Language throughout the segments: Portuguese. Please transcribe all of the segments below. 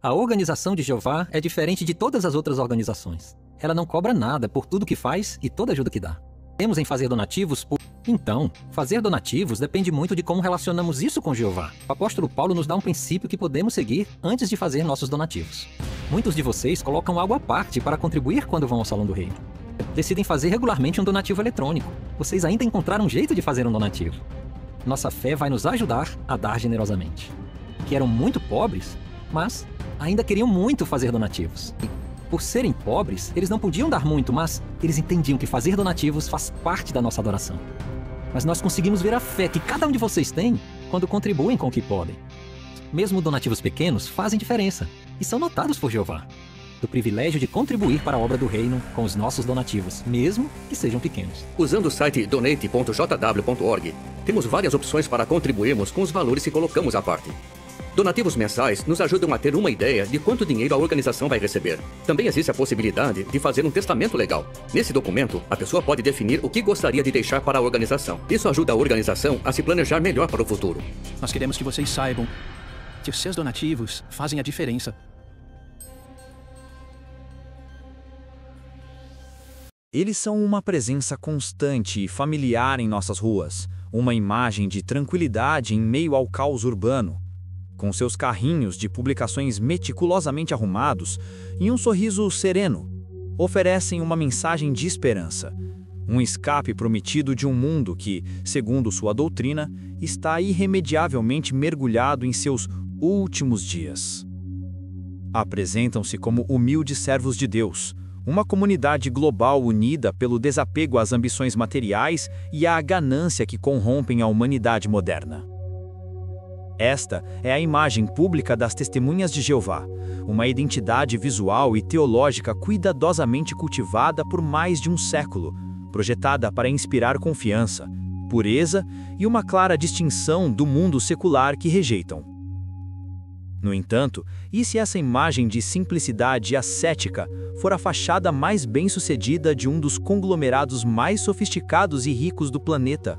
A organização de Jeová é diferente de todas as outras organizações. Ela não cobra nada por tudo que faz e toda ajuda que dá. Temos em fazer donativos por... Então, fazer donativos depende muito de como relacionamos isso com Jeová. O apóstolo Paulo nos dá um princípio que podemos seguir antes de fazer nossos donativos. Muitos de vocês colocam algo à parte para contribuir quando vão ao Salão do Reino. Decidem fazer regularmente um donativo eletrônico. Vocês ainda encontraram um jeito de fazer um donativo. Nossa fé vai nos ajudar a dar generosamente. Que eram muito pobres, mas ainda queriam muito fazer donativos. Por serem pobres, eles não podiam dar muito, mas eles entendiam que fazer donativos faz parte da nossa adoração. Mas nós conseguimos ver a fé que cada um de vocês tem quando contribuem com o que podem. Mesmo donativos pequenos fazem diferença e são notados por Jeová. Do privilégio de contribuir para a obra do reino com os nossos donativos, mesmo que sejam pequenos. Usando o site donate.jw.org, temos várias opções para contribuirmos com os valores que colocamos à parte. Donativos mensais nos ajudam a ter uma ideia de quanto dinheiro a organização vai receber. Também existe a possibilidade de fazer um testamento legal. Nesse documento, a pessoa pode definir o que gostaria de deixar para a organização. Isso ajuda a organização a se planejar melhor para o futuro. Nós queremos que vocês saibam que os seus donativos fazem a diferença. Eles são uma presença constante e familiar em nossas ruas, uma imagem de tranquilidade em meio ao caos urbano. Com seus carrinhos de publicações meticulosamente arrumados e um sorriso sereno, oferecem uma mensagem de esperança, um escape prometido de um mundo que, segundo sua doutrina, está irremediavelmente mergulhado em seus últimos dias. Apresentam-se como humildes servos de Deus, uma comunidade global unida pelo desapego às ambições materiais e à ganância que corrompem a humanidade moderna. Esta é a imagem pública das Testemunhas de Jeová, uma identidade visual e teológica cuidadosamente cultivada por mais de um século, projetada para inspirar confiança, pureza e uma clara distinção do mundo secular que rejeitam. No entanto, e se essa imagem de simplicidade ascética for a fachada mais bem-sucedida de um dos conglomerados mais sofisticados e ricos do planeta?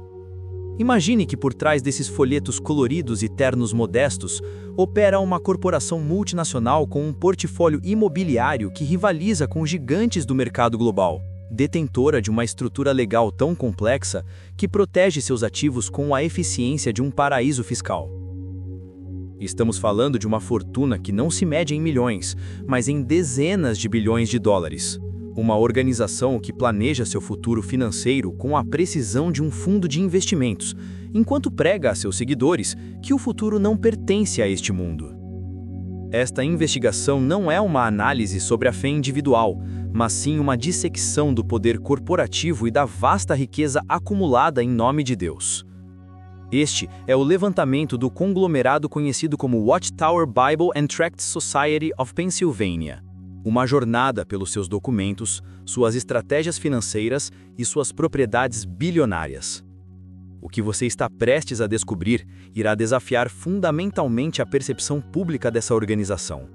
Imagine que por trás desses folhetos coloridos e ternos modestos opera uma corporação multinacional com um portfólio imobiliário que rivaliza com os gigantes do mercado global, detentora de uma estrutura legal tão complexa que protege seus ativos com a eficiência de um paraíso fiscal. Estamos falando de uma fortuna que não se mede em milhões, mas em dezenas de bilhões de dólares. Uma organização que planeja seu futuro financeiro com a precisão de um fundo de investimentos, enquanto prega a seus seguidores que o futuro não pertence a este mundo. Esta investigação não é uma análise sobre a fé individual, mas sim uma dissecção do poder corporativo e da vasta riqueza acumulada em nome de Deus. Este é o levantamento do conglomerado conhecido como Watchtower Bible and Tract Society of Pennsylvania. Uma jornada pelos seus documentos, suas estratégias financeiras e suas propriedades bilionárias. O que você está prestes a descobrir irá desafiar fundamentalmente a percepção pública dessa organização.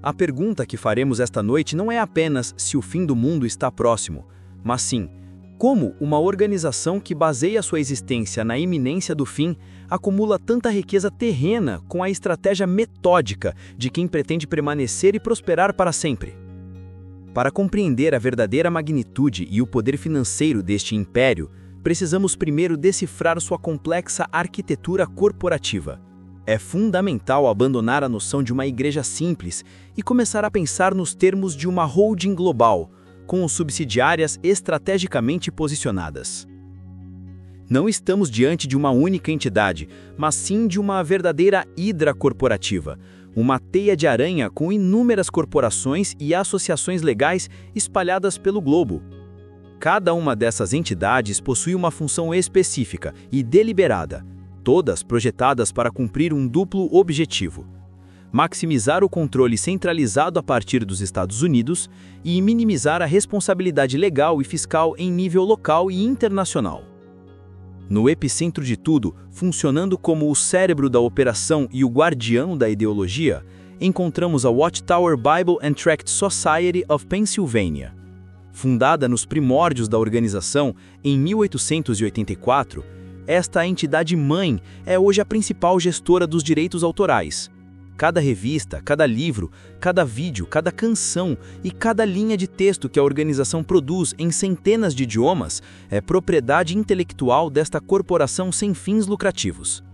A pergunta que faremos esta noite não é apenas se o fim do mundo está próximo, mas sim, como uma organização que baseia sua existência na iminência do fim acumula tanta riqueza terrena com a estratégia metódica de quem pretende permanecer e prosperar para sempre. Para compreender a verdadeira magnitude e o poder financeiro deste império, precisamos primeiro decifrar sua complexa arquitetura corporativa. É fundamental abandonar a noção de uma igreja simples e começar a pensar nos termos de uma holding global, com subsidiárias estrategicamente posicionadas. Não estamos diante de uma única entidade, mas sim de uma verdadeira hidra corporativa, uma teia de aranha com inúmeras corporações e associações legais espalhadas pelo globo. Cada uma dessas entidades possui uma função específica e deliberada, todas projetadas para cumprir um duplo objetivo: maximizar o controle centralizado a partir dos Estados Unidos e minimizar a responsabilidade legal e fiscal em nível local e internacional. No epicentro de tudo, funcionando como o cérebro da operação e o guardião da ideologia, encontramos a Watchtower Bible and Tract Society of Pennsylvania. Fundada nos primórdios da organização em 1884, esta entidade-mãe é hoje a principal gestora dos direitos autorais. Cada revista, cada livro, cada vídeo, cada canção e cada linha de texto que a organização produz em centenas de idiomas é propriedade intelectual desta corporação sem fins lucrativos.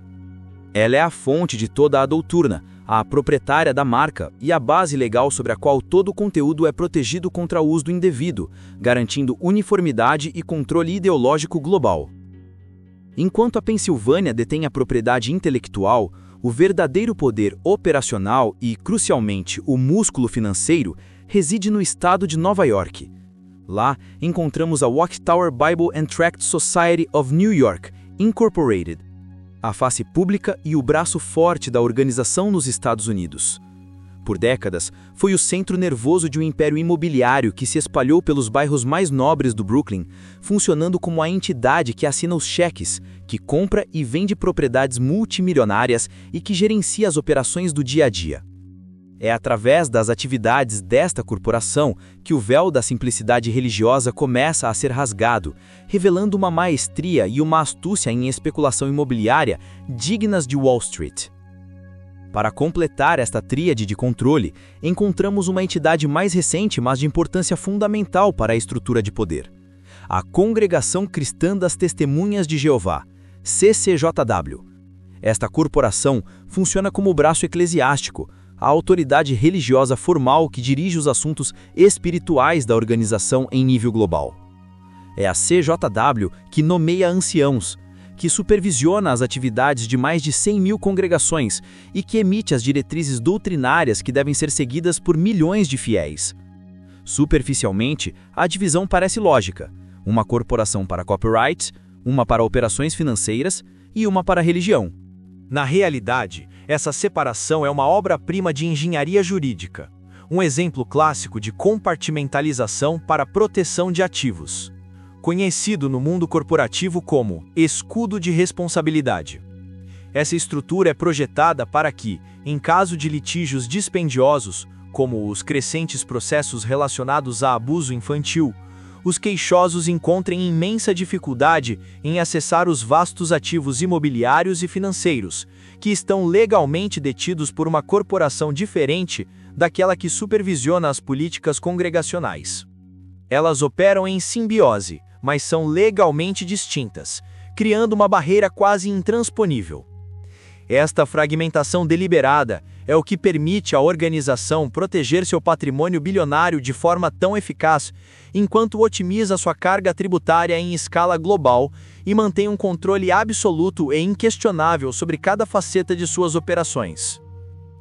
Ela é a fonte de toda a doutrina, a proprietária da marca e a base legal sobre a qual todo o conteúdo é protegido contra o uso indevido, garantindo uniformidade e controle ideológico global. Enquanto a Pensilvânia detém a propriedade intelectual, o verdadeiro poder operacional e, crucialmente, o músculo financeiro reside no estado de Nova York. Lá, encontramos a Watchtower Bible and Tract Society of New York, Incorporated, a face pública e o braço forte da organização nos Estados Unidos. Por décadas, foi o centro nervoso de um império imobiliário que se espalhou pelos bairros mais nobres do Brooklyn, funcionando como a entidade que assina os cheques, que compra e vende propriedades multimilionárias e que gerencia as operações do dia a dia. É através das atividades desta corporação que o véu da simplicidade religiosa começa a ser rasgado, revelando uma maestria e uma astúcia em especulação imobiliária dignas de Wall Street. Para completar esta tríade de controle, encontramos uma entidade mais recente, mas de importância fundamental para a estrutura de poder: a Congregação Cristã das Testemunhas de Jeová, CCJW. Esta corporação funciona como o braço eclesiástico, a autoridade religiosa formal que dirige os assuntos espirituais da organização em nível global. É a CJW que nomeia anciãos, que supervisiona as atividades de mais de 100 mil congregações e que emite as diretrizes doutrinárias que devem ser seguidas por milhões de fiéis. Superficialmente, a divisão parece lógica: uma corporação para copyright, uma para operações financeiras e uma para religião. Na realidade, essa separação é uma obra-prima de engenharia jurídica, um exemplo clássico de compartimentalização para proteção de ativos, conhecido no mundo corporativo como escudo de responsabilidade. Essa estrutura é projetada para que, em caso de litígios dispendiosos, como os crescentes processos relacionados a abuso infantil, os queixosos encontrem imensa dificuldade em acessar os vastos ativos imobiliários e financeiros, que estão legalmente detidos por uma corporação diferente daquela que supervisiona as políticas congregacionais. Elas operam em simbiose, mas são legalmente distintas, criando uma barreira quase intransponível. Esta fragmentação deliberada é o que permite à organização proteger seu patrimônio bilionário de forma tão eficaz, enquanto otimiza sua carga tributária em escala global e mantém um controle absoluto e inquestionável sobre cada faceta de suas operações.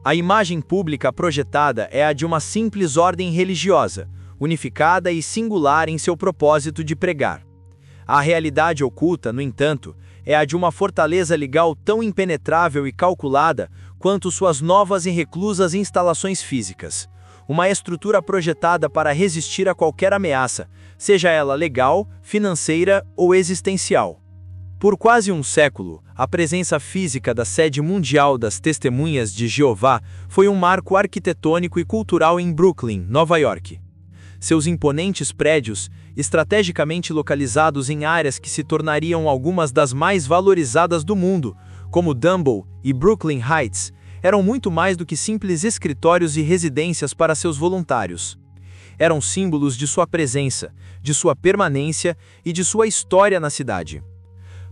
A imagem pública projetada é a de uma simples ordem religiosa, unificada e singular em seu propósito de pregar. A realidade oculta, no entanto, é a de uma fortaleza legal tão impenetrável e calculada quanto suas novas e reclusas instalações físicas. Uma estrutura projetada para resistir a qualquer ameaça, seja ela legal, financeira ou existencial. Por quase um século, a presença física da sede mundial das Testemunhas de Jeová foi um marco arquitetônico e cultural em Brooklyn, Nova York. Seus imponentes prédios, estrategicamente localizados em áreas que se tornariam algumas das mais valorizadas do mundo, como Dumbo e Brooklyn Heights, eram muito mais do que simples escritórios e residências para seus voluntários. Eram símbolos de sua presença, de sua permanência e de sua história na cidade.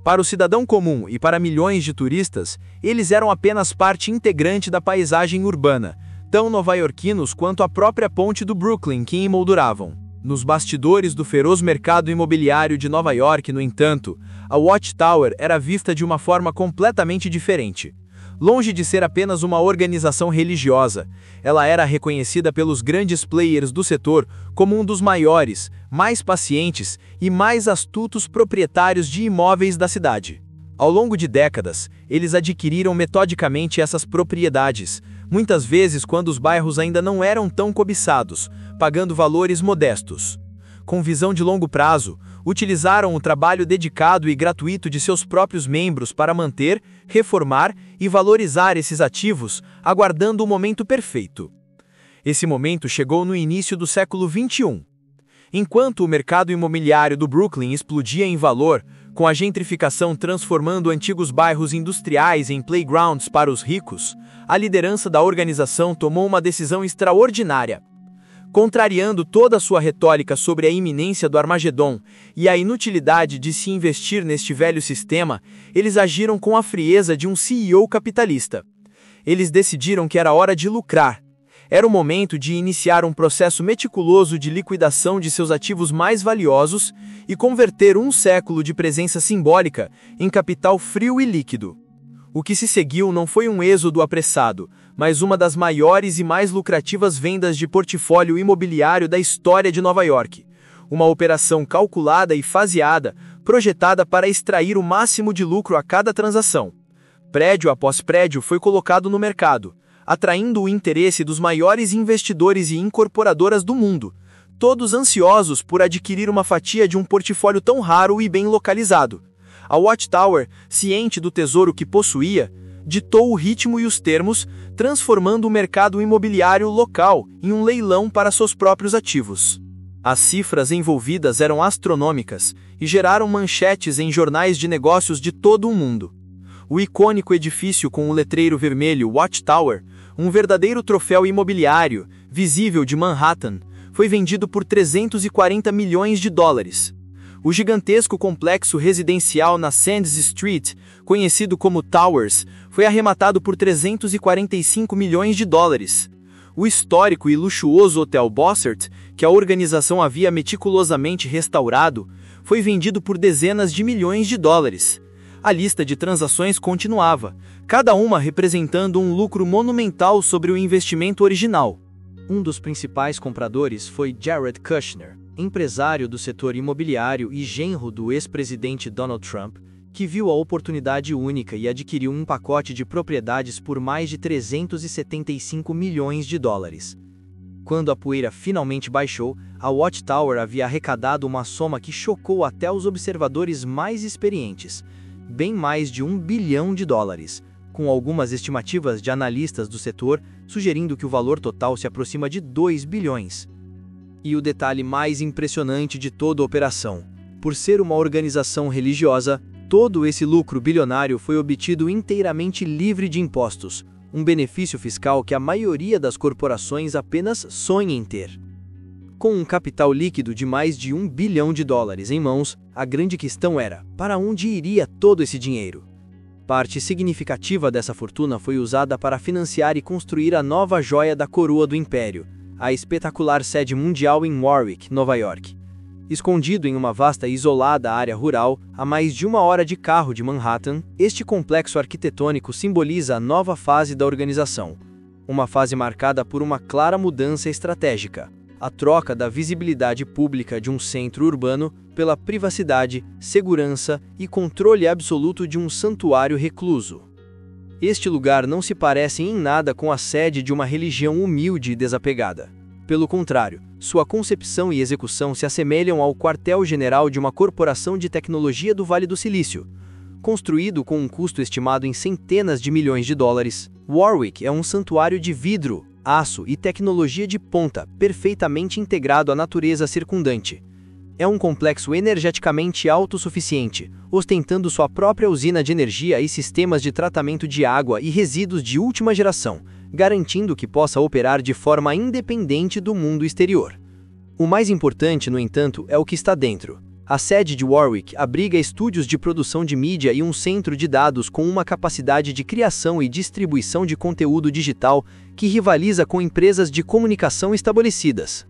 Para o cidadão comum e para milhões de turistas, eles eram apenas parte integrante da paisagem urbana, tão nova-iorquinos quanto a própria ponte do Brooklyn que emolduravam. Nos bastidores do feroz mercado imobiliário de Nova York, no entanto, a Watchtower era vista de uma forma completamente diferente. Longe de ser apenas uma organização religiosa, ela era reconhecida pelos grandes players do setor como um dos maiores, mais pacientes e mais astutos proprietários de imóveis da cidade. Ao longo de décadas, eles adquiriram metodicamente essas propriedades, muitas vezes quando os bairros ainda não eram tão cobiçados, pagando valores modestos. Com visão de longo prazo, utilizaram o trabalho dedicado e gratuito de seus próprios membros para manter, reformar e valorizar esses ativos, aguardando o momento perfeito. Esse momento chegou no início do século XXI. Enquanto o mercado imobiliário do Brooklyn explodia em valor, Com a gentrificação transformando antigos bairros industriais em playgrounds para os ricos, a liderança da organização tomou uma decisão extraordinária. Contrariando toda a sua retórica sobre a iminência do Armagedon e a inutilidade de se investir neste velho sistema, eles agiram com a frieza de um CEO capitalista. Eles decidiram que era hora de lucrar. Era o momento de iniciar um processo meticuloso de liquidação de seus ativos mais valiosos e converter um século de presença simbólica em capital frio e líquido. O que se seguiu não foi um êxodo apressado, mas uma das maiores e mais lucrativas vendas de portfólio imobiliário da história de Nova York. Uma operação calculada e faseada, projetada para extrair o máximo de lucro a cada transação. Prédio após prédio foi colocado no mercado, atraindo o interesse dos maiores investidores e incorporadoras do mundo, todos ansiosos por adquirir uma fatia de um portfólio tão raro e bem localizado. A Watchtower, ciente do tesouro que possuía, ditou o ritmo e os termos, transformando o mercado imobiliário local em um leilão para seus próprios ativos. As cifras envolvidas eram astronômicas e geraram manchetes em jornais de negócios de todo o mundo. O icônico edifício com o letreiro vermelho Watchtower, um verdadeiro troféu imobiliário, visível de Manhattan, foi vendido por 340 milhões de dólares. O gigantesco complexo residencial na Sands Street, conhecido como Towers, foi arrematado por 345 milhões de dólares. O histórico e luxuoso Hotel Bossert, que a organização havia meticulosamente restaurado, foi vendido por dezenas de milhões de dólares. A lista de transações continuava, cada uma representando um lucro monumental sobre o investimento original. Um dos principais compradores foi Jared Kushner, empresário do setor imobiliário e genro do ex-presidente Donald Trump, que viu a oportunidade única e adquiriu um pacote de propriedades por mais de 375 milhões de dólares. Quando a poeira finalmente baixou, a Watchtower havia arrecadado uma soma que chocou até os observadores mais experientes, bem mais de $1 bilhão, com algumas estimativas de analistas do setor sugerindo que o valor total se aproxima de 2 bilhões. E o detalhe mais impressionante de toda a operação: por ser uma organização religiosa, todo esse lucro bilionário foi obtido inteiramente livre de impostos, um benefício fiscal que a maioria das corporações apenas sonha em ter. Com um capital líquido de mais de $1 bilhão em mãos, a grande questão era: para onde iria todo esse dinheiro? Parte significativa dessa fortuna foi usada para financiar e construir a nova joia da coroa do império, a espetacular sede mundial em Warwick, Nova York. Escondido em uma vasta e isolada área rural, a mais de 1 hora de carro de Manhattan, este complexo arquitetônico simboliza a nova fase da organização. Uma fase marcada por uma clara mudança estratégica: a troca da visibilidade pública de um centro urbano pela privacidade, segurança e controle absoluto de um santuário recluso. Este lugar não se parece em nada com a sede de uma religião humilde e desapegada. Pelo contrário, sua concepção e execução se assemelham ao quartel-general de uma corporação de tecnologia do Vale do Silício. Construído com um custo estimado em centenas de milhões de dólares, Warwick é um santuário de vidro, aço e tecnologia de ponta, perfeitamente integrado à natureza circundante. É um complexo energeticamente autossuficiente, ostentando sua própria usina de energia e sistemas de tratamento de água e resíduos de última geração, garantindo que possa operar de forma independente do mundo exterior. O mais importante, no entanto, é o que está dentro. A sede de Warwick abriga estúdios de produção de mídia e um centro de dados com uma capacidade de criação e distribuição de conteúdo digital que rivaliza com empresas de comunicação estabelecidas.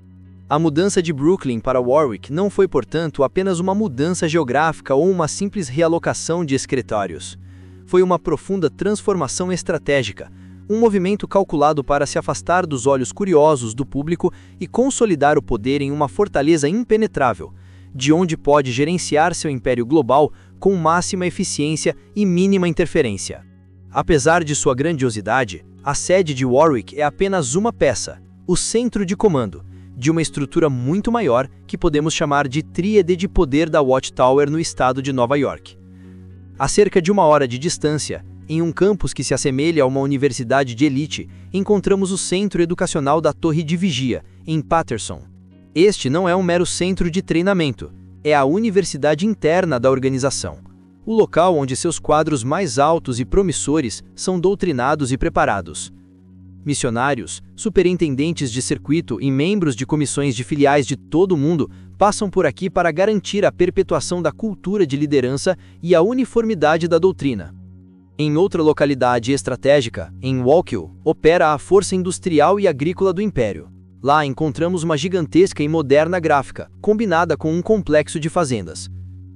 A mudança de Brooklyn para Warwick não foi, portanto, apenas uma mudança geográfica ou uma simples realocação de escritórios. Foi uma profunda transformação estratégica, um movimento calculado para se afastar dos olhos curiosos do público e consolidar o poder em uma fortaleza impenetrável, de onde pode gerenciar seu império global com máxima eficiência e mínima interferência. Apesar de sua grandiosidade, a sede de Warwick é apenas uma peça, o centro de comando, de uma estrutura muito maior que podemos chamar de tríade de poder da Watchtower no estado de Nova York. A cerca de 1 hora de distância, em um campus que se assemelha a uma universidade de elite, encontramos o Centro Educacional da Torre de Vigia, em Paterson. Este não é um mero centro de treinamento. é a universidade interna da organização, o local onde seus quadros mais altos e promissores são doutrinados e preparados. Missionários, superintendentes de circuito e membros de comissões de filiais de todo o mundo passam por aqui para garantir a perpetuação da cultura de liderança e a uniformidade da doutrina. Em outra localidade estratégica, em Wallkill, opera a Força Industrial e Agrícola do Império. Lá encontramos uma gigantesca e moderna gráfica, combinada com um complexo de fazendas.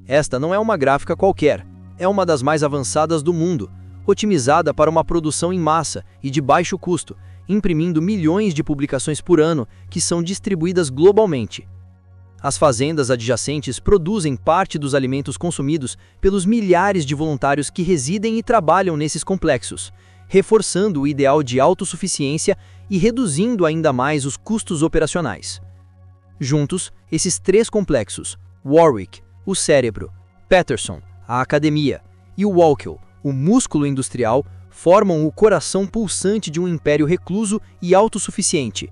Esta não é uma gráfica qualquer, é uma das mais avançadas do mundo, otimizada para uma produção em massa e de baixo custo, imprimindo milhões de publicações por ano que são distribuídas globalmente. As fazendas adjacentes produzem parte dos alimentos consumidos pelos milhares de voluntários que residem e trabalham nesses complexos, reforçando o ideal de autossuficiência e reduzindo ainda mais os custos operacionais. Juntos, esses três complexos, Warwick, o cérebro, Patterson, a academia, e Wallkill, o músculo industrial, formam o coração pulsante de um império recluso e autossuficiente.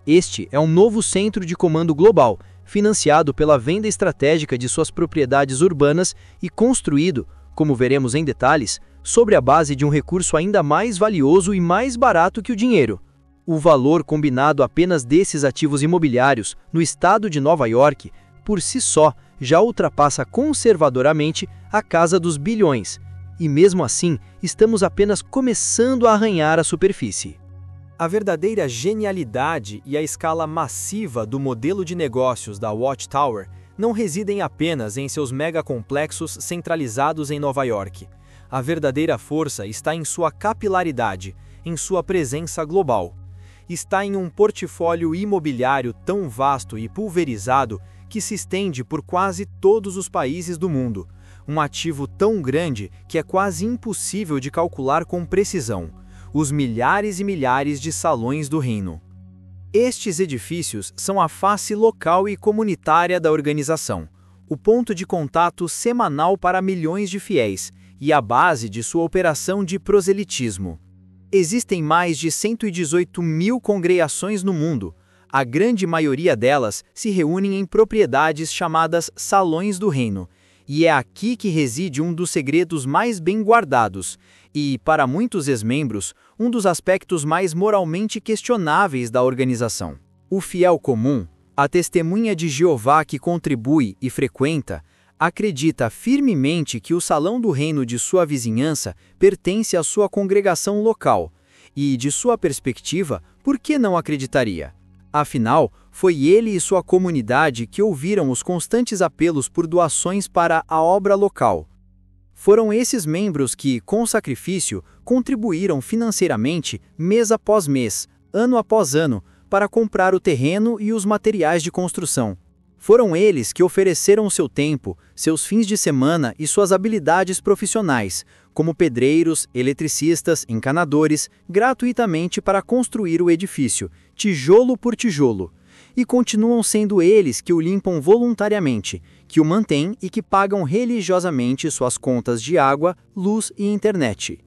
Este é um novo centro de comando global, financiado pela venda estratégica de suas propriedades urbanas e construído, como veremos em detalhes, sobre a base de um recurso ainda mais valioso e mais barato que o dinheiro. O valor combinado apenas desses ativos imobiliários no estado de Nova York, por si só, já ultrapassa conservadoramente a casa dos bilhões, e mesmo assim, estamos apenas começando a arranhar a superfície. A verdadeira genialidade e a escala massiva do modelo de negócios da Watchtower não residem apenas em seus megacomplexos centralizados em Nova York. A verdadeira força está em sua capilaridade, em sua presença global. Está em um portfólio imobiliário tão vasto e pulverizado que se estende por quase todos os países do mundo. Um ativo tão grande que é quase impossível de calcular com precisão. Os milhares e milhares de salões do reino. Estes edifícios são a face local e comunitária da organização, o ponto de contato semanal para milhões de fiéis e a base de sua operação de proselitismo. Existem mais de 118 mil congregações no mundo. A grande maioria delas se reúnem em propriedades chamadas Salões do Reino, e é aqui que reside um dos segredos mais bem guardados e, para muitos ex-membros, um dos aspectos mais moralmente questionáveis da organização. O fiel comum, a testemunha de Jeová que contribui e frequenta, acredita firmemente que o salão do reino de sua vizinhança pertence à sua congregação local, e, de sua perspectiva, por que não acreditaria? Afinal, foi ele e sua comunidade que ouviram os constantes apelos por doações para a obra local. Foram esses membros que, com sacrifício, contribuíram financeiramente mês após mês, ano após ano, para comprar o terreno e os materiais de construção. Foram eles que ofereceram seu tempo, seus fins de semana e suas habilidades profissionais, como pedreiros, eletricistas, encanadores, gratuitamente para construir o edifício, tijolo por tijolo. E continuam sendo eles que o limpam voluntariamente, que o mantêm e que pagam religiosamente suas contas de água, luz e internet.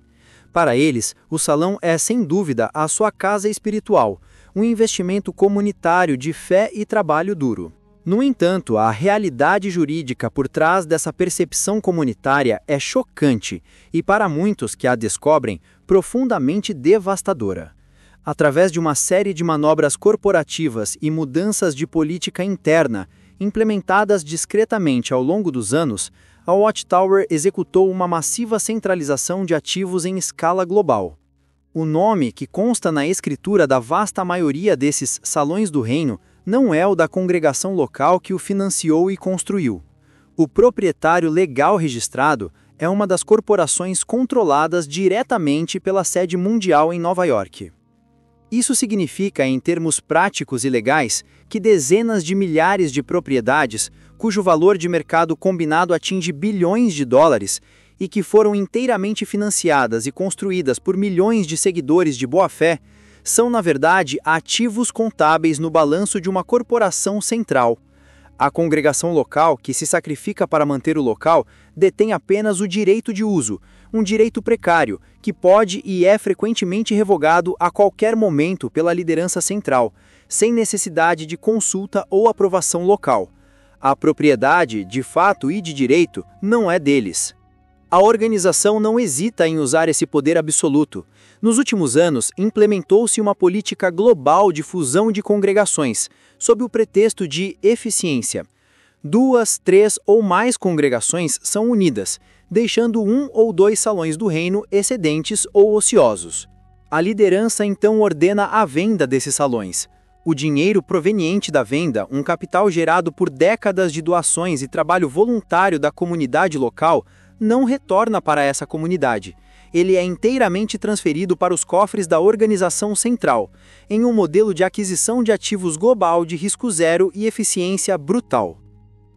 Para eles, o salão é, sem dúvida, a sua casa espiritual, um investimento comunitário de fé e trabalho duro. No entanto, a realidade jurídica por trás dessa percepção comunitária é chocante e, para muitos que a descobrem, profundamente devastadora. Através de uma série de manobras corporativas e mudanças de política interna, implementadas discretamente ao longo dos anos, a Watchtower executou uma massiva centralização de ativos em escala global. O nome que consta na escritura da vasta maioria desses salões do reino não é o da congregação local que o financiou e construiu. O proprietário legal registrado é uma das corporações controladas diretamente pela sede mundial em Nova York. Isso significa, em termos práticos e legais, que dezenas de milhares de propriedades, cujo valor de mercado combinado atinge bilhões de dólares, e que foram inteiramente financiadas e construídas por milhões de seguidores de boa-fé, são, na verdade, ativos contábeis no balanço de uma corporação central. A congregação local, que se sacrifica para manter o local, detém apenas o direito de uso, um direito precário, que pode e é frequentemente revogado a qualquer momento pela liderança central, sem necessidade de consulta ou aprovação local. A propriedade, de fato e de direito, não é deles. A organização não hesita em usar esse poder absoluto. Nos últimos anos, implementou-se uma política global de fusão de congregações, sob o pretexto de eficiência. 2, 3 ou mais congregações são unidas, deixando 1 ou 2 salões do reino excedentes ou ociosos. A liderança então ordena a venda desses salões. O dinheiro proveniente da venda, um capital gerado por décadas de doações e trabalho voluntário da comunidade local, não retorna para essa comunidade. Ele é inteiramente transferido para os cofres da organização central, em um modelo de aquisição de ativos global de risco zero e eficiência brutal.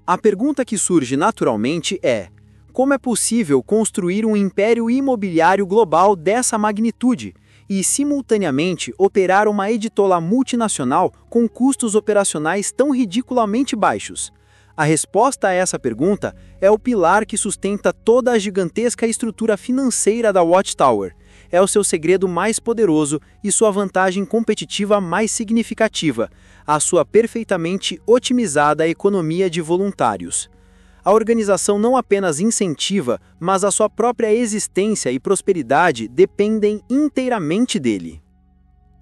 A pergunta que surge naturalmente é: como é possível construir um império imobiliário global dessa magnitude e, simultaneamente, operar uma editola multinacional com custos operacionais tão ridiculamente baixos? A resposta a essa pergunta é o pilar que sustenta toda a gigantesca estrutura financeira da Watchtower. É o seu segredo mais poderoso e sua vantagem competitiva mais significativa, a sua perfeitamente otimizada economia de voluntários. A organização não apenas incentiva, mas a sua própria existência e prosperidade dependem inteiramente dele.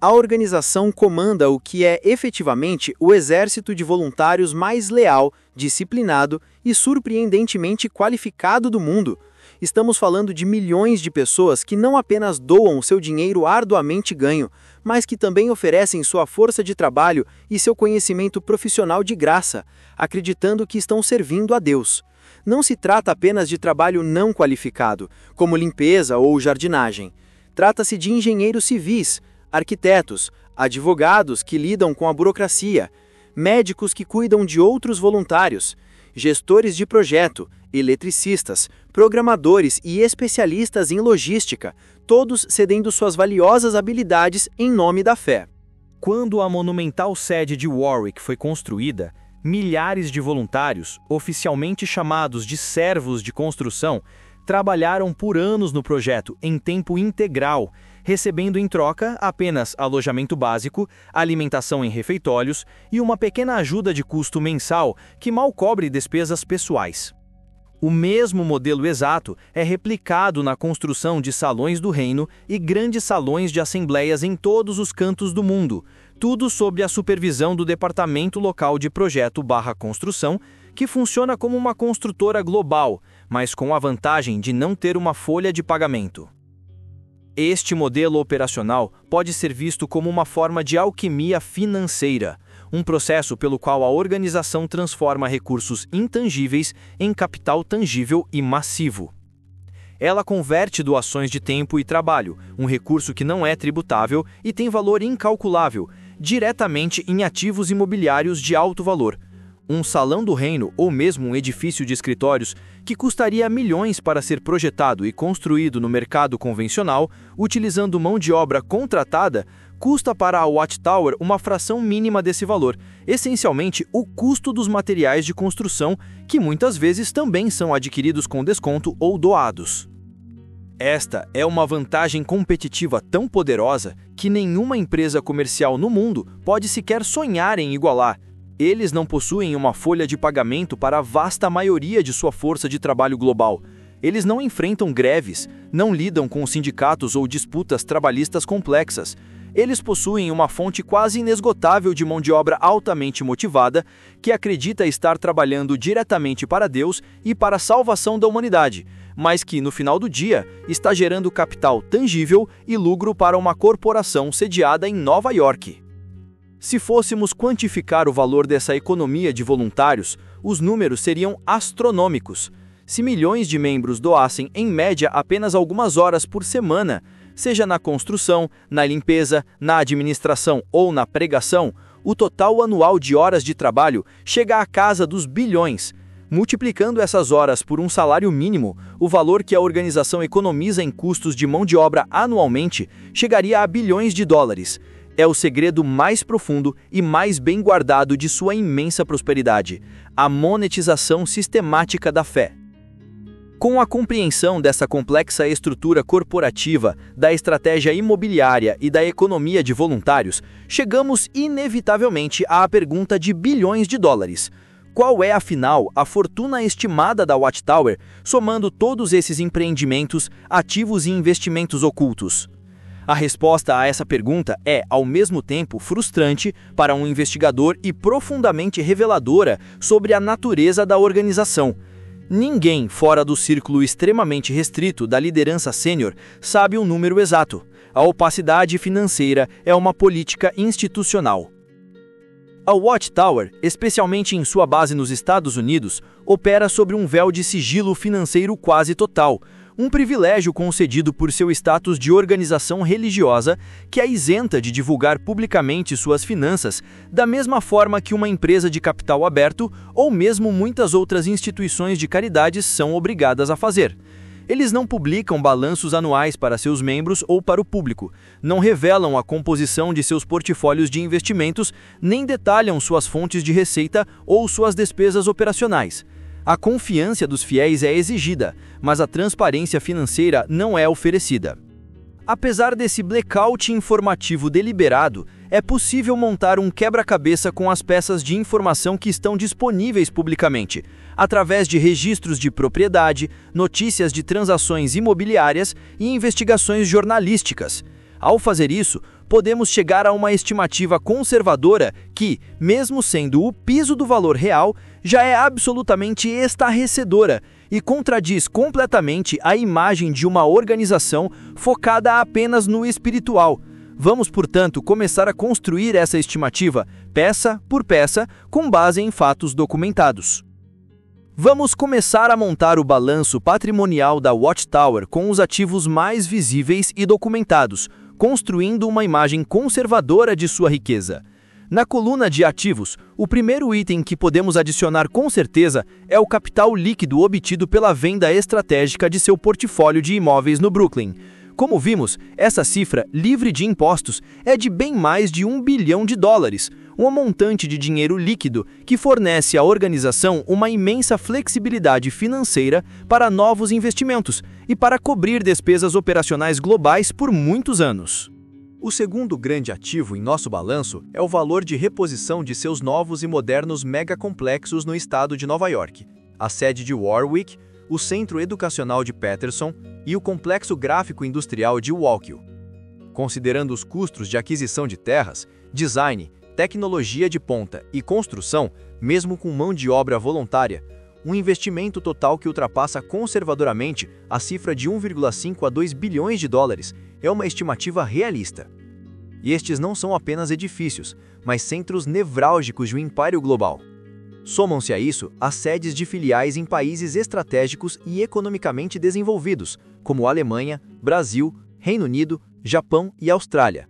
A organização comanda o que é efetivamente o exército de voluntários mais leal, disciplinado e surpreendentemente qualificado do mundo. Estamos falando de milhões de pessoas que não apenas doam seu dinheiro arduamente ganho, mas que também oferecem sua força de trabalho e seu conhecimento profissional de graça, acreditando que estão servindo a Deus. Não se trata apenas de trabalho não qualificado, como limpeza ou jardinagem. Trata-se de engenheiros civis, arquitetos, advogados que lidam com a burocracia, médicos que cuidam de outros voluntários, gestores de projeto, eletricistas, programadores e especialistas em logística, todos cedendo suas valiosas habilidades em nome da fé. Quando a monumental sede de Warwick foi construída, milhares de voluntários, oficialmente chamados de servos de construção, trabalharam por anos no projeto em tempo integral, recebendo em troca apenas alojamento básico, alimentação em refeitórios e uma pequena ajuda de custo mensal que mal cobre despesas pessoais. O mesmo modelo exato é replicado na construção de salões do reino e grandes salões de assembleias em todos os cantos do mundo, tudo sob a supervisão do Departamento Local de Projeto/Construção, que funciona como uma construtora global, mas com a vantagem de não ter uma folha de pagamento. Este modelo operacional pode ser visto como uma forma de alquimia financeira, um processo pelo qual a organização transforma recursos intangíveis em capital tangível e massivo. Ela converte doações de tempo e trabalho, um recurso que não é tributável e tem valor incalculável, diretamente em ativos imobiliários de alto valor. Um salão do reino ou mesmo um edifício de escritórios que custaria milhões para ser projetado e construído no mercado convencional, utilizando mão de obra contratada, custa para a Watchtower uma fração mínima desse valor, essencialmente o custo dos materiais de construção, que muitas vezes também são adquiridos com desconto ou doados. Esta é uma vantagem competitiva tão poderosa que nenhuma empresa comercial no mundo pode sequer sonhar em igualar. Eles não possuem uma folha de pagamento para a vasta maioria de sua força de trabalho global. Eles não enfrentam greves, não lidam com sindicatos ou disputas trabalhistas complexas. Eles possuem uma fonte quase inesgotável de mão de obra altamente motivada, que acredita estar trabalhando diretamente para Deus e para a salvação da humanidade, mas que, no final do dia, está gerando capital tangível e lucro para uma corporação sediada em Nova York. Se fôssemos quantificar o valor dessa economia de voluntários, os números seriam astronômicos. Se milhões de membros doassem, em média, apenas algumas horas por semana, seja na construção, na limpeza, na administração ou na pregação, o total anual de horas de trabalho chega à casa dos bilhões. Multiplicando essas horas por um salário mínimo, o valor que a organização economiza em custos de mão de obra anualmente chegaria a bilhões de dólares. É o segredo mais profundo e mais bem guardado de sua imensa prosperidade: a monetização sistemática da fé. Com a compreensão dessa complexa estrutura corporativa, da estratégia imobiliária e da economia de voluntários, chegamos inevitavelmente à pergunta de bilhões de dólares. Qual é, afinal, a fortuna estimada da Watchtower, somando todos esses empreendimentos, ativos e investimentos ocultos? A resposta a essa pergunta é, ao mesmo tempo, frustrante para um investigador e profundamente reveladora sobre a natureza da organização. Ninguém fora do círculo extremamente restrito da liderança sênior sabe o número exato. A opacidade financeira é uma política institucional. A Watchtower, especialmente em sua base nos Estados Unidos, opera sobre um véu de sigilo financeiro quase total, um privilégio concedido por seu status de organização religiosa que a isenta de divulgar publicamente suas finanças, da mesma forma que uma empresa de capital aberto ou mesmo muitas outras instituições de caridade são obrigadas a fazer. Eles não publicam balanços anuais para seus membros ou para o público, não revelam a composição de seus portfólios de investimentos, nem detalham suas fontes de receita ou suas despesas operacionais. A confiança dos fiéis é exigida, mas a transparência financeira não é oferecida. Apesar desse blackout informativo deliberado, é possível montar um quebra-cabeça com as peças de informação que estão disponíveis publicamente, através de registros de propriedade, notícias de transações imobiliárias e investigações jornalísticas. Ao fazer isso, podemos chegar a uma estimativa conservadora que, mesmo sendo o piso do valor real, já é absolutamente estarrecedora e contradiz completamente a imagem de uma organização focada apenas no espiritual. Vamos, portanto, começar a construir essa estimativa, peça por peça, com base em fatos documentados. Vamos começar a montar o balanço patrimonial da Watchtower com os ativos mais visíveis e documentados, construindo uma imagem conservadora de sua riqueza. Na coluna de ativos, o primeiro item que podemos adicionar com certeza é o capital líquido obtido pela venda estratégica de seu portfólio de imóveis no Brooklyn. Como vimos, essa cifra, livre de impostos, é de bem mais de $1 bilhão, um montante de dinheiro líquido que fornece à organização uma imensa flexibilidade financeira para novos investimentos e para cobrir despesas operacionais globais por muitos anos. O segundo grande ativo em nosso balanço é o valor de reposição de seus novos e modernos megacomplexos no estado de Nova York, a sede de Warwick, o Centro Educacional de Paterson e o Complexo Gráfico Industrial de Wallkill. Considerando os custos de aquisição de terras, design, tecnologia de ponta e construção, mesmo com mão de obra voluntária, um investimento total que ultrapassa conservadoramente a cifra de 1,5 a 2 bilhões de dólares é uma estimativa realista. E estes não são apenas edifícios, mas centros nevrálgicos de um império global. Somam-se a isso as sedes de filiais em países estratégicos e economicamente desenvolvidos, como Alemanha, Brasil, Reino Unido, Japão e Austrália.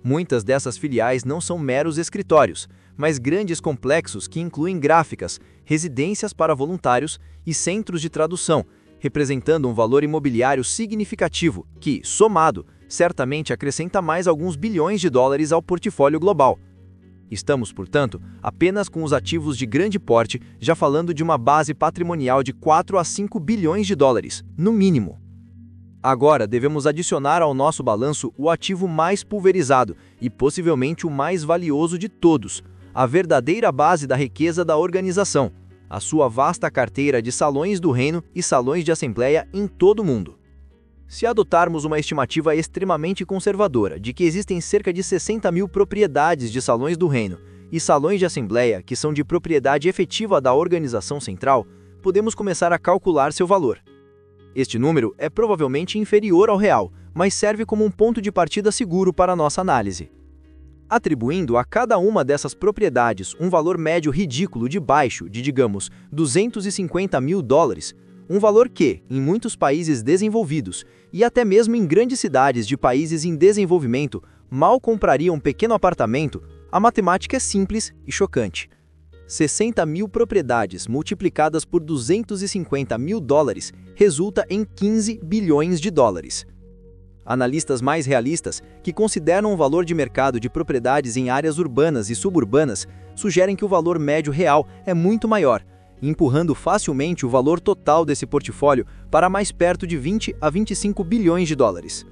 Muitas dessas filiais não são meros escritórios, mas grandes complexos que incluem gráficas, residências para voluntários e centros de tradução, representando um valor imobiliário significativo que, somado, certamente acrescenta mais alguns bilhões de dólares ao portfólio global. Estamos, portanto, apenas com os ativos de grande porte, já falando de uma base patrimonial de 4 a 5 bilhões de dólares, no mínimo. Agora, devemos adicionar ao nosso balanço o ativo mais pulverizado e possivelmente o mais valioso de todos, a verdadeira base da riqueza da organização, a sua vasta carteira de salões do reino e salões de assembleia em todo o mundo. Se adotarmos uma estimativa extremamente conservadora de que existem cerca de 60 mil propriedades de salões do reino e salões de assembleia que são de propriedade efetiva da organização central, podemos começar a calcular seu valor. Este número é provavelmente inferior ao real, mas serve como um ponto de partida seguro para nossa análise. Atribuindo a cada uma dessas propriedades um valor médio ridículo de baixo de, digamos, 250 mil dólares, um valor que, em muitos países desenvolvidos e até mesmo em grandes cidades de países em desenvolvimento, mal compraria um pequeno apartamento, a matemática é simples e chocante. 60 mil propriedades multiplicadas por 250 mil dólares resulta em 15 bilhões de dólares. Analistas mais realistas, que consideram o valor de mercado de propriedades em áreas urbanas e suburbanas, sugerem que o valor médio real é muito maior, empurrando facilmente o valor total desse portfólio para mais perto de 20 a 25 bilhões de dólares.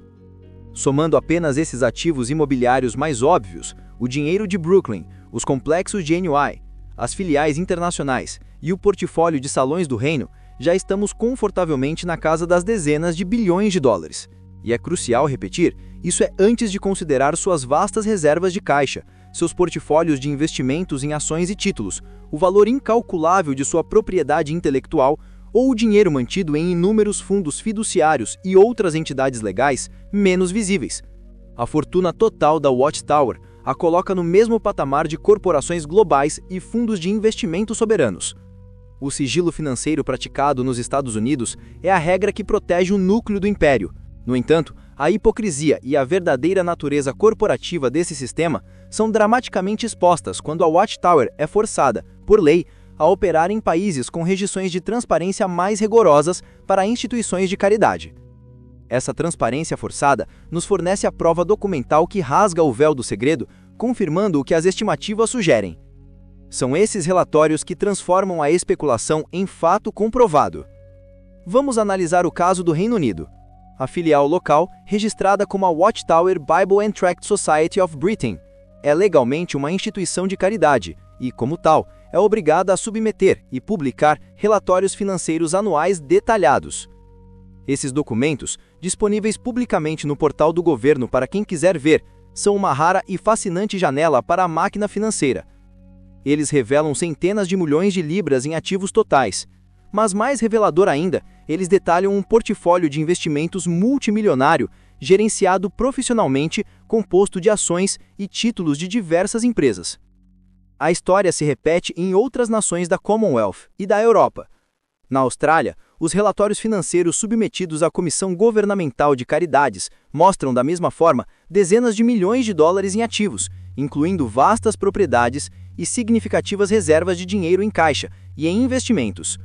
Somando apenas esses ativos imobiliários mais óbvios, o dinheiro de Brooklyn, os complexos de NY, as filiais internacionais e o portfólio de salões do reino, já estamos confortavelmente na casa das dezenas de bilhões de dólares. E é crucial repetir, isso é antes de considerar suas vastas reservas de caixa, seus portfólios de investimentos em ações e títulos, o valor incalculável de sua propriedade intelectual ou o dinheiro mantido em inúmeros fundos fiduciários e outras entidades legais menos visíveis. A fortuna total da Watchtower a coloca no mesmo patamar de corporações globais e fundos de investimento soberanos. O sigilo financeiro praticado nos Estados Unidos é a regra que protege o núcleo do império. No entanto, a hipocrisia e a verdadeira natureza corporativa desse sistema são dramaticamente expostas quando a Watchtower é forçada, por lei, a operar em países com restrições de transparência mais rigorosas para instituições de caridade. Essa transparência forçada nos fornece a prova documental que rasga o véu do segredo, confirmando o que as estimativas sugerem. São esses relatórios que transformam a especulação em fato comprovado. Vamos analisar o caso do Reino Unido. A filial local, registrada como a Watchtower Bible and Tract Society of Britain, é legalmente uma instituição de caridade e, como tal, é obrigada a submeter e publicar relatórios financeiros anuais detalhados. Esses documentos, disponíveis publicamente no portal do governo para quem quiser ver, são uma rara e fascinante janela para a máquina financeira. Eles revelam centenas de milhões de libras em ativos totais. Mas mais revelador ainda, eles detalham um portfólio de investimentos multimilionário, gerenciado profissionalmente, composto de ações e títulos de diversas empresas. A história se repete em outras nações da Commonwealth e da Europa. Na Austrália, os relatórios financeiros submetidos à Comissão Governamental de Caridades mostram, da mesma forma, dezenas de milhões de dólares em ativos, incluindo vastas propriedades e significativas reservas de dinheiro em caixa e em investimentos.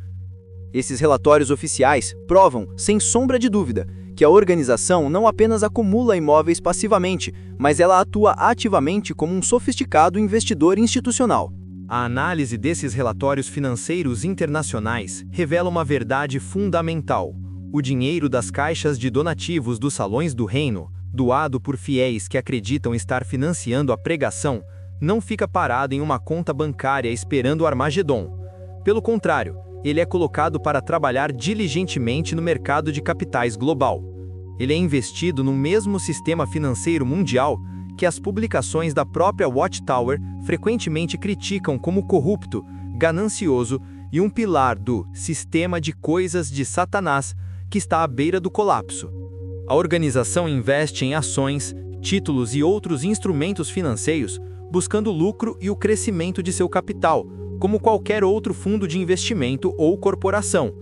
Esses relatórios oficiais provam, sem sombra de dúvida, que a organização não apenas acumula imóveis passivamente, mas ela atua ativamente como um sofisticado investidor institucional. A análise desses relatórios financeiros internacionais revela uma verdade fundamental. O dinheiro das caixas de donativos dos salões do reino, doado por fiéis que acreditam estar financiando a pregação, não fica parado em uma conta bancária esperando o Armagedon. Pelo contrário, ele é colocado para trabalhar diligentemente no mercado de capitais global. Ele é investido no mesmo sistema financeiro mundial que as publicações da própria Watchtower frequentemente criticam como corrupto, ganancioso e um pilar do sistema de coisas de Satanás que está à beira do colapso. A organização investe em ações, títulos e outros instrumentos financeiros, buscando o lucro e o crescimento de seu capital, como qualquer outro fundo de investimento ou corporação.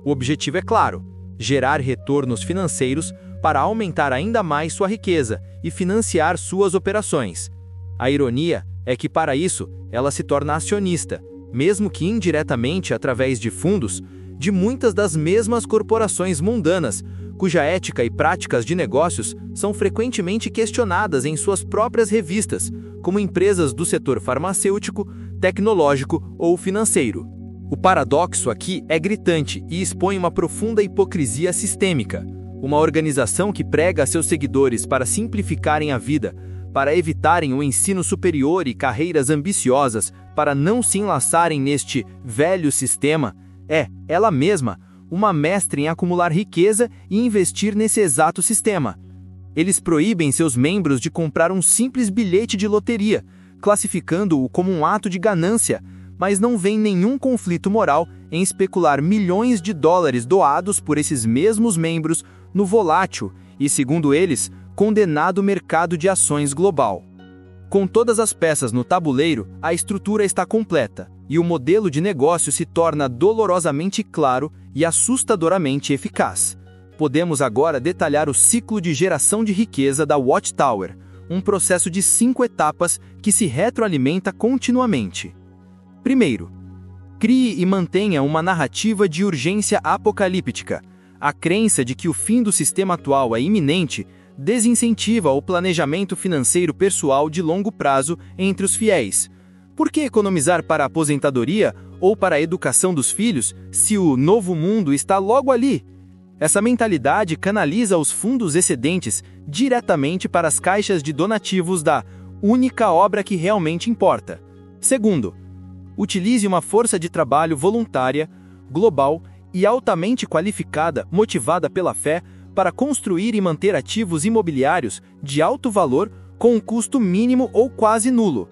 O objetivo é claro: gerar retornos financeiros para aumentar ainda mais sua riqueza e financiar suas operações. A ironia é que, para isso, ela se torna acionista, mesmo que indiretamente através de fundos, de muitas das mesmas corporações mundanas, cuja ética e práticas de negócios são frequentemente questionadas em suas próprias revistas, como empresas do setor farmacêutico, tecnológico ou financeiro. O paradoxo aqui é gritante e expõe uma profunda hipocrisia sistêmica. Uma organização que prega a seus seguidores para simplificarem a vida, para evitarem o ensino superior e carreiras ambiciosas, para não se enlaçarem neste velho sistema, é, ela mesma, uma mestra em acumular riqueza e investir nesse exato sistema. Eles proíbem seus membros de comprar um simples bilhete de loteria, classificando-o como um ato de ganância, mas não vêem nenhum conflito moral em especular milhões de dólares doados por esses mesmos membros no volátil e, segundo eles, condenado mercado de ações global. Com todas as peças no tabuleiro, a estrutura está completa, e o modelo de negócio se torna dolorosamente claro e assustadoramente eficaz. Podemos agora detalhar o ciclo de geração de riqueza da Watchtower, um processo de 5 etapas que se retroalimenta continuamente. Primeiro, crie e mantenha uma narrativa de urgência apocalíptica. A crença de que o fim do sistema atual é iminente desincentiva o planejamento financeiro pessoal de longo prazo entre os fiéis. Por que economizar para a aposentadoria ou para a educação dos filhos se o novo mundo está logo ali? Essa mentalidade canaliza os fundos excedentes diretamente para as caixas de donativos da única obra que realmente importa. Segundo, Utilize uma força de trabalho voluntária, global e altamente qualificada, motivada pela fé, para construir e manter ativos imobiliários de alto valor com um custo mínimo ou quase nulo.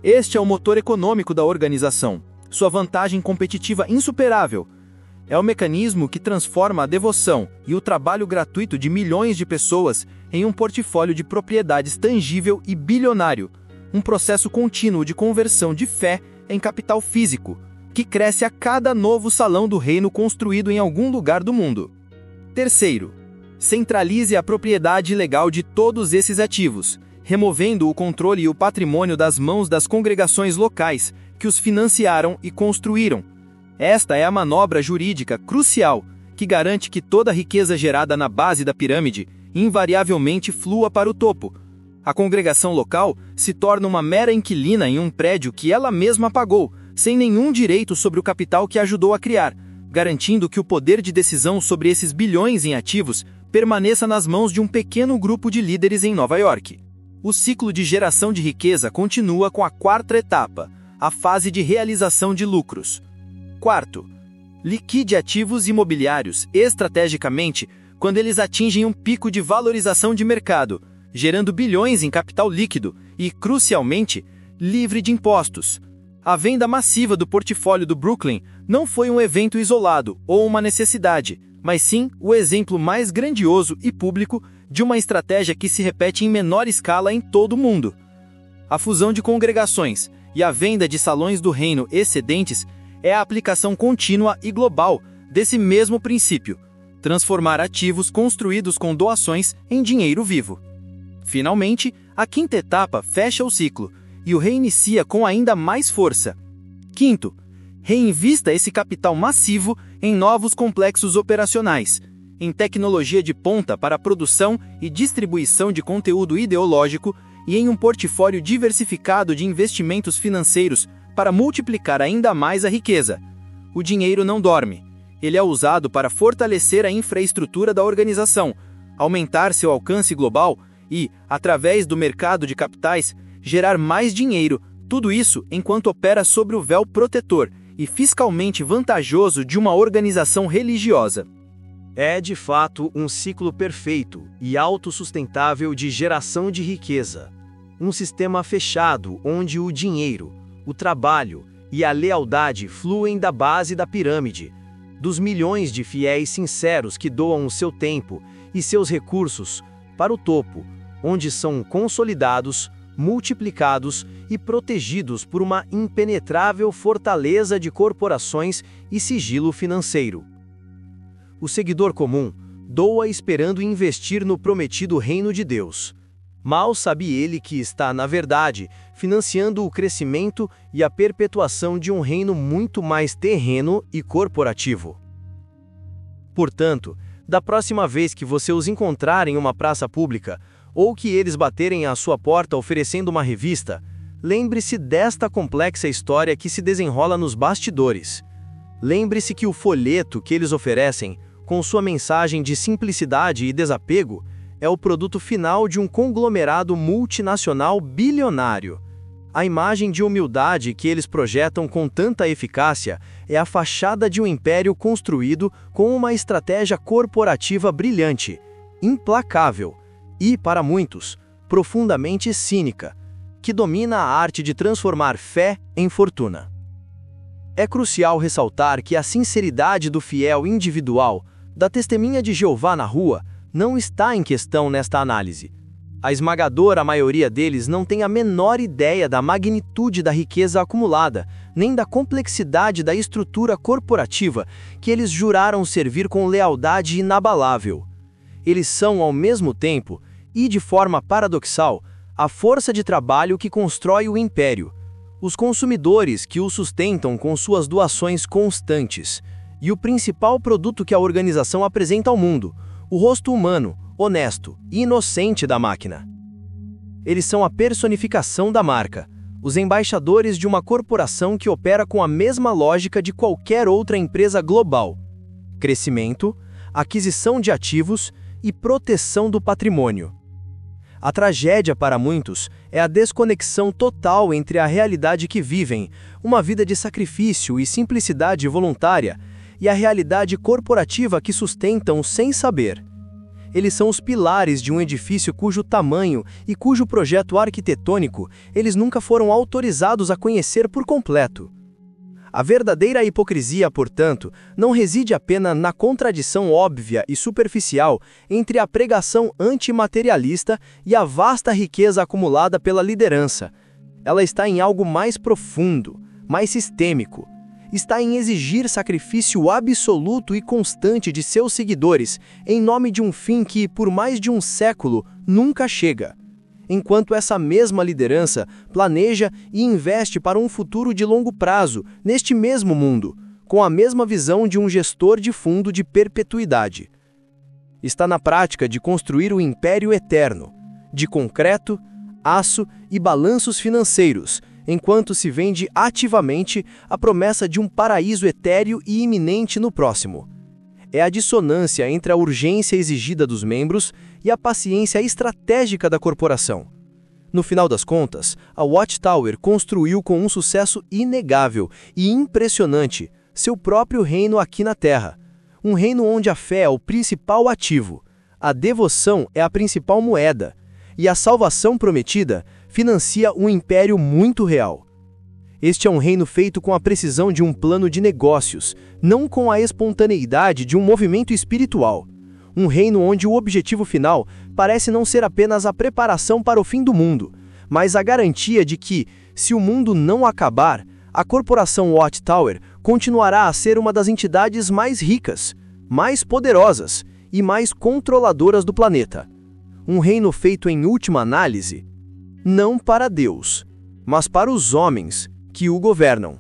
Este é o motor econômico da organização, sua vantagem competitiva insuperável. É o mecanismo que transforma a devoção e o trabalho gratuito de milhões de pessoas em um portfólio de propriedades tangível e bilionário, um processo contínuo de conversão de fé em capital físico, que cresce a cada novo salão do reino construído em algum lugar do mundo. Terceiro, centralize a propriedade legal de todos esses ativos, removendo o controle e o patrimônio das mãos das congregações locais que os financiaram e construíram. Esta é a manobra jurídica crucial que garante que toda a riqueza gerada na base da pirâmide invariavelmente flua para o topo. A congregação local se torna uma mera inquilina em um prédio que ela mesma pagou, sem nenhum direito sobre o capital que ajudou a criar, garantindo que o poder de decisão sobre esses bilhões em ativos permaneça nas mãos de um pequeno grupo de líderes em Nova York. O ciclo de geração de riqueza continua com a quarta etapa, a fase de realização de lucros. Quarto, liquide ativos imobiliários estrategicamente quando eles atingem um pico de valorização de mercado, gerando bilhões em capital líquido e, crucialmente, livre de impostos. A venda massiva do portfólio do Brooklyn não foi um evento isolado ou uma necessidade, mas sim o exemplo mais grandioso e público de uma estratégia que se repete em menor escala em todo o mundo. A fusão de congregações e a venda de salões do reino excedentes é a aplicação contínua e global desse mesmo princípio, transformar ativos construídos com doações em dinheiro vivo. Finalmente, a quinta etapa fecha o ciclo e o reinicia com ainda mais força. Quinto, reinvista esse capital massivo em novos complexos operacionais, em tecnologia de ponta para a produção e distribuição de conteúdo ideológico e em um portfólio diversificado de investimentos financeiros para multiplicar ainda mais a riqueza. O dinheiro não dorme. Ele é usado para fortalecer a infraestrutura da organização, aumentar seu alcance global e, através do mercado de capitais, gerar mais dinheiro, tudo isso enquanto opera sobre o véu protetor e fiscalmente vantajoso de uma organização religiosa. É, de fato, um ciclo perfeito e autossustentável de geração de riqueza. Um sistema fechado onde o dinheiro, o trabalho e a lealdade fluem da base da pirâmide, dos milhões de fiéis sinceros que doam o seu tempo e seus recursos para o topo, onde são consolidados, multiplicados e protegidos por uma impenetrável fortaleza de corporações e sigilo financeiro. O seguidor comum doa esperando investir no prometido reino de Deus. Mal sabe ele que está, na verdade, financiando o crescimento e a perpetuação de um reino muito mais terreno e corporativo. Portanto, da próxima vez que você os encontrar em uma praça pública, ou que eles baterem à sua porta oferecendo uma revista, lembre-se desta complexa história que se desenrola nos bastidores. Lembre-se que o folheto que eles oferecem, com sua mensagem de simplicidade e desapego, é o produto final de um conglomerado multinacional bilionário. A imagem de humildade que eles projetam com tanta eficácia é a fachada de um império construído com uma estratégia corporativa brilhante, implacável e, para muitos, profundamente cínica, que domina a arte de transformar fé em fortuna. É crucial ressaltar que a sinceridade do fiel individual, da testemunha de Jeová na rua, não está em questão nesta análise. A esmagadora maioria deles não tem a menor ideia da magnitude da riqueza acumulada, nem da complexidade da estrutura corporativa que eles juraram servir com lealdade inabalável. Eles são, ao mesmo tempo, e de forma paradoxal, a força de trabalho que constrói o império, os consumidores que o sustentam com suas doações constantes, e o principal produto que a organização apresenta ao mundo, o rosto humano, honesto e inocente da máquina. Eles são a personificação da marca, os embaixadores de uma corporação que opera com a mesma lógica de qualquer outra empresa global: crescimento, aquisição de ativos e proteção do patrimônio. A tragédia para muitos é a desconexão total entre a realidade que vivem, uma vida de sacrifício e simplicidade voluntária, e a realidade corporativa que sustentam sem saber. Eles são os pilares de um edifício cujo tamanho e cujo projeto arquitetônico eles nunca foram autorizados a conhecer por completo. A verdadeira hipocrisia, portanto, não reside apenas na contradição óbvia e superficial entre a pregação antimaterialista e a vasta riqueza acumulada pela liderança. Ela está em algo mais profundo, mais sistêmico. Está em exigir sacrifício absoluto e constante de seus seguidores em nome de um fim que, por mais de um século, nunca chega. Enquanto essa mesma liderança planeja e investe para um futuro de longo prazo, neste mesmo mundo, com a mesma visão de um gestor de fundo de perpetuidade. Está na prática de construir o império eterno, de concreto, aço e balanços financeiros, enquanto se vende ativamente a promessa de um paraíso etéreo e iminente no próximo. É a dissonância entre a urgência exigida dos membros e a paciência estratégica da corporação. No final das contas, a Watchtower construiu com um sucesso inegável e impressionante seu próprio reino aqui na Terra. Um reino onde a fé é o principal ativo, a devoção é a principal moeda, e a salvação prometida financia um império muito real. Este é um reino feito com a precisão de um plano de negócios, não com a espontaneidade de um movimento espiritual. Um reino onde o objetivo final parece não ser apenas a preparação para o fim do mundo, mas a garantia de que, se o mundo não acabar, a corporação Watchtower continuará a ser uma das entidades mais ricas, mais poderosas e mais controladoras do planeta. Um reino feito em última análise, não para Deus, mas para os homens que o governam.